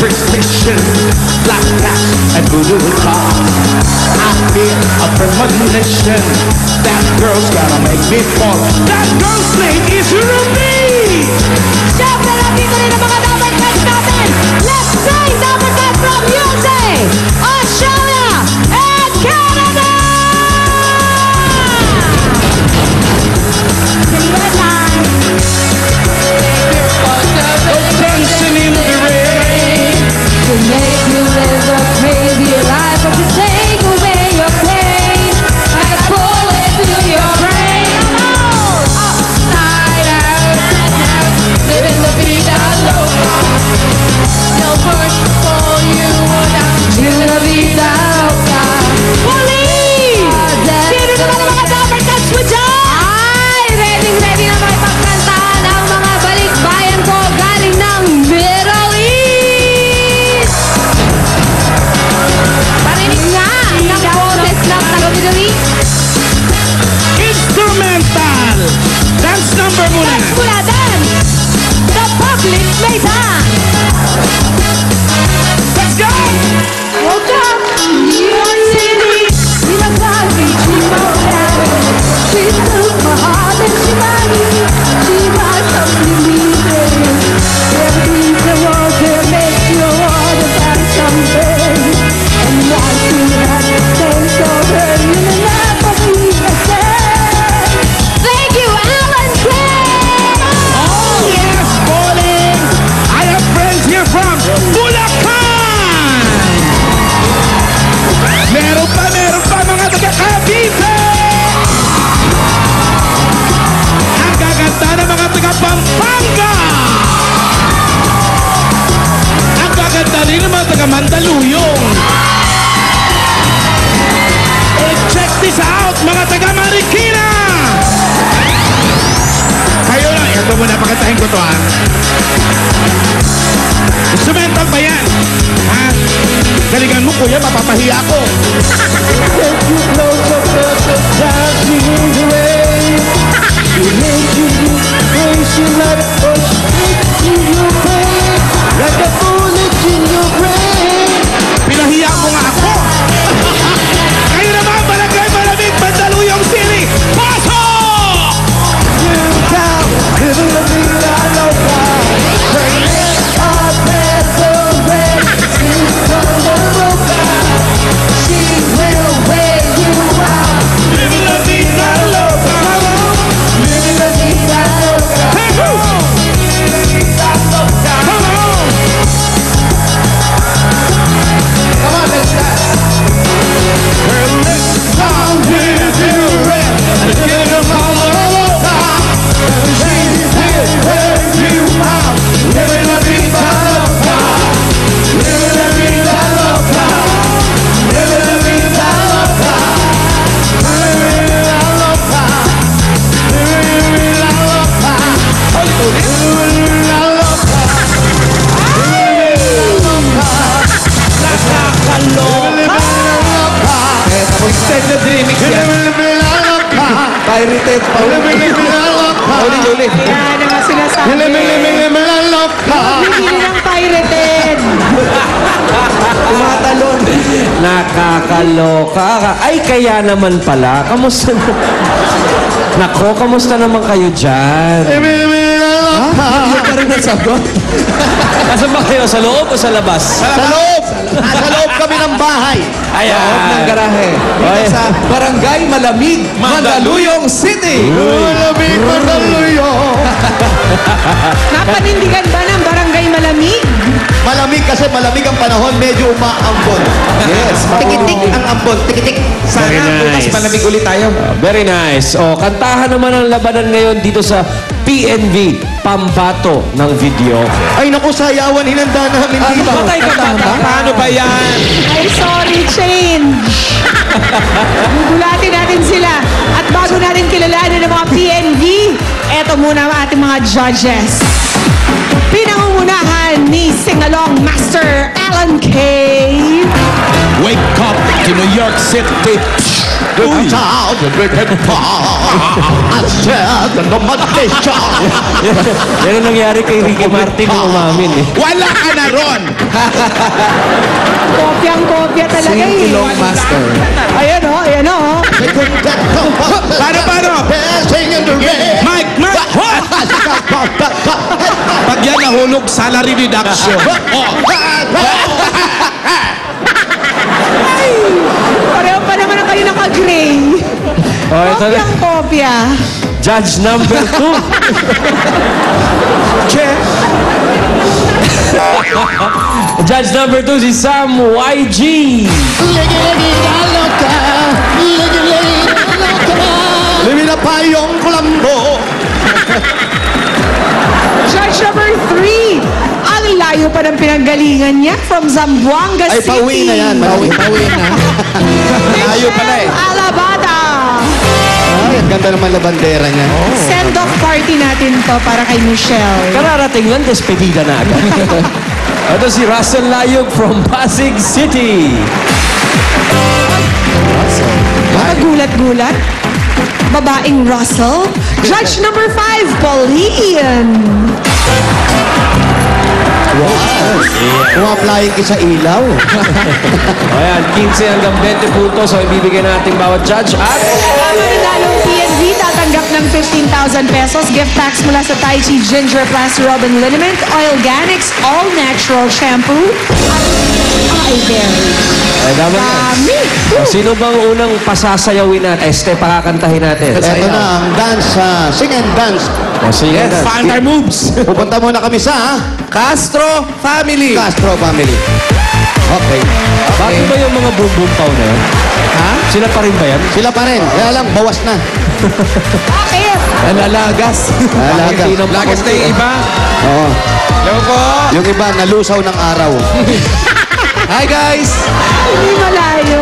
precision, black cat and voodoo top. I feel a premonition. That girl's gonna make me fall. That girl's name is Ruby. Siyempre, nandito rin ang mga number 10 natin. Let's say number 10 from USA, Australia, and Canada! Dancing in the rain. To make you live a crazy life, but to take away your pain, like a bullet through your brain. Upside out, living the vida loca. No words for you, living the vida loca. Police! Sino naman ang mga number 10 mo dyan? Ay, ready na may pagkantaan ang mga balikbayan ko galing ng Middle East. Parinig nga ng boses ng taga-Middle East. Instrumental. Dance number muna. Dance muna, dance! The Public Maidan. Let's go! Woke up in New York City, in a coffee motel. She took my heart and she money. She was completely dead. Everything that was there makes you want to find something. And why should I stay so hurt in the life of the USA? Thank you, Alan King! Oh yes, Pauline. I have friends here from Bulacan. Meron pa mga taga-Cavite. Ang gaganda ng mga taga-Pampanga. Ang gaganda rin ng mga taga-Mandaluyong. Check this out, mga taga-Marikina. Kayo lang, ito muna, pakatahin ko to ha. Instrumental ba yan? Ha? Galingan mo kuya, mapapahiya ako. Take you closer, closer, drive you away. You make you crazy like a push in your brain. Like a bullet in your brain. Pinahiya mo nga ako. Kayo naman, Barangay Malamig, Mandaluyong City. Pasok! New town, living the vida loca. Extended remix yan. Pirated pa. Ulit. Yan ang sinasabi. Bibili ng pirated. Tumatalon. Nakakaloka ka. Ay, kaya naman pala. Kamusta na? Nako, kamusta naman kayo dyan? Ano pa rin ang sagot? Nasaan ba kayo? Sa loob o sa labas? Sa loob! Nasa loob kami ng bahay. Ayan. Sa loob ng garahe. Dito sa Barangay Malamig, Mandaluyong City. Malamig, Mandaluyong. Napanindigan ba ng Barangay Malamig? Malamig kasi malamig ang panahon, medyo umaambon. Yes. Tikitik ang ambon. Tikitik. Sana Very nice. bukas malamig ulit tayo. Very nice. O, kantahan naman ang labanan ngayon dito sa PNV, Pambato ng video. Ay naku, sayawan hinanda namin dito. Patay ka ba? Paano ba yan? Ay, sorry, change. Gugulatin natin sila. At bago natin kilalanin ng mga PNV, eto muna ang ating mga judges. Pinangungunahan ni Singalong Master Alan K. Wake up to New York City. The child, the wicked I said, the matisha. Yan ang nangyari kay Ricky Martin nung umamin eh. Wala ka na ron. Kopyang-kopya talaga eh. Master. Ayan o, ayan o. Paano? Mike! Pag yan nahulog, salary reduction. Pareho pa naman ang kayo naka-gray. Oh, ito na. Kopyang-kopya. Judge number 2. Judge number 2 si Sam YG. Liwi na payong kulambo. Judge number 3. Ang layo pa ng pinanggalingan niya from Zamboanga Ay, City. pauwi na yan. Pauwi na. Layo pala eh. Alabata. Ay, ang ganda naman la bandera niya. Send-off party natin to para kay Michelle. Kararating lang, despedida na agad. Ito si Russell Layog from Pasig City. Magulat-gulat. Babaeng Russell. Judge number 5, Pauline. Kung-applying ka sa ilaw. Ayan, 15 hanggang 20 puntos ang ibibigay natin bawat judge. At Mananalong PNV tatanggap ng 15,000 pesos. Gift packs mula sa Tai Chi Ginger Plus Robin Liniment, Oilganics, All Natural Shampoo, at Iberry. ay, dapat na. Dami. O, sino bang unang pasasayawin natin? Pakakantahin natin. Ito na ang dance, sing and dance. O, sige. Find our moves. Pupunta muna kami sa Castro Family. Castro Family. Okay. Bakit ba yung mga boom boom pow na yun? Ha? Sila pa rin ba yan? Sila pa rin. Kaya lang, bawas na. Bakit? Alalagas. Alaga. Lagas na yung iba. Oo. Hello po. Yung iba, nalusaw ng araw. Hi guys. Hindi malayo.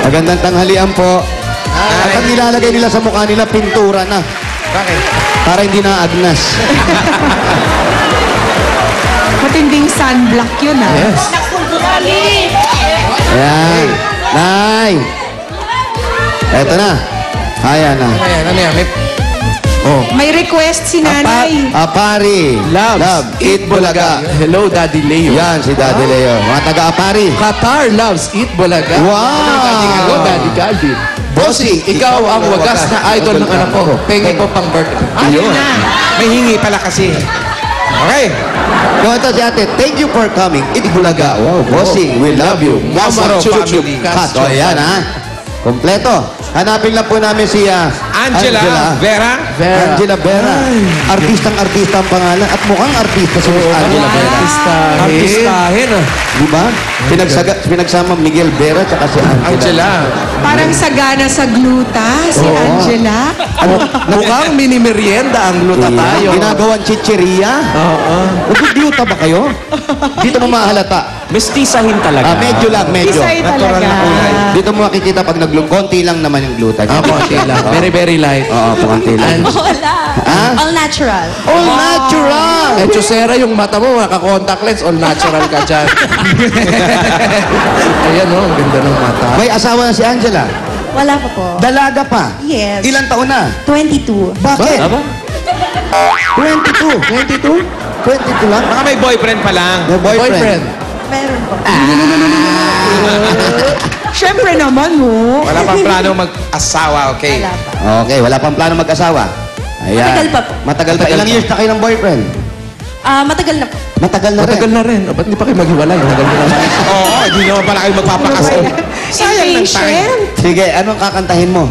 Magandang tanghalian po. At ang nilalagay nila sa mukha nila, pintura na. Bakit? Para hindi na agnas. Matinding sunblock yun, ah. Yes. Ayan. Nay. Eto na. Ayan na. Ano yan? May request si nanay. Apari. Loves. Eat Bulaga. Hello, Daddy Leo. Yan, si Daddy Leo. Mga taga-Apari. Qatar loves Eat Bulaga. Wow. Hello, Daddy Calvin. Bossy, ikaw ang wagas na idol ng anak ko. Pengi po pang birthday. Ayun. May hingi pala kasi. Okay. Yung ito si ate, thank you for coming. Eat Bulaga. Wow, bossy, we love you. Mama Chup, chup, family. cut. O, yan ha. Kompleto. Hanapin lang po namin si Angela Vera. Angela Vera. Artistang-artista ang pangalan. At mukhang artista si Miss Angela Vera. Artistahin ah. Di ba? Pinagsama Miguel Vera at si Angela. Angela. Parang sagana sa gluta, si Angela. Mukhang mini merienda ang luta tayo. Ginagawan chicheria. Nagugluta ba kayo? Dito mo mahalata. Mestizahin talaga. Medyo lang, medyo. Isay Natural talaga. na kulay. Dito mo makikita pag konti lang naman yung gluta. Konti lang. Very, very light. Oo, konti lang. Wala. Ha? All natural. All natural! Eh, Chusera, yung mata mo, maka-contact lens, all natural ka dyan. Ayan, oh, ang ganda ng mata. May asawa na si Angela. Wala pa po. Dalaga pa. Yes. Ilang taon na? 22. Bakit? Aba? 22. 22? 22 lang? Baka may boyfriend pa lang. May boyfriend. Meron po. Siyempre naman, no? Wala pang plano mag-asawa, okay? Wala pa. Okay, wala pang plano mag-asawa. Ayan. Matagal pa po. Matagal pa. Ilang years na kayo ng boyfriend? Matagal na po. Matagal na rin. Matagal na rin. Ba't hindi pa kayo maghiwalay? Matagal na rin. Oo, hindi naman pala kayo magpapakasal. Sayang ng time. Impatient. Sige, anong kakantahin mo?